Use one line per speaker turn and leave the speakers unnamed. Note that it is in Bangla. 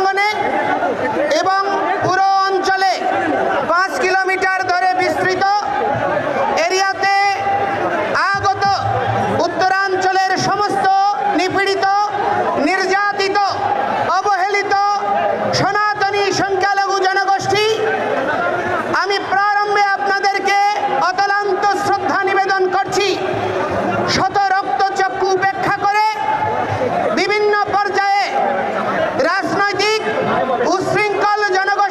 প্রাঙ্গণে এবং পুরো অঞ্চলে 5 কিলোমিটার ধরে বিস্তৃত এরিয়াতে আগত উত্তরাঞ্চলের সমস্ত নিপীড়িত, নির্যাতিত, অবহেলিত সনাতনী সংখ্যালঘু জনগোষ্ঠী, আমি প্রারম্ভে আপনাদেরকে অতলান্ত শ্রদ্ধা নিবেদন করছি। শত রক্তচক্ষু উপেক্ষা করে বিভিন্ন পর্যায়ে রাজনৈতিক উচ্ছৃঙ্খল জনগোষ্ঠী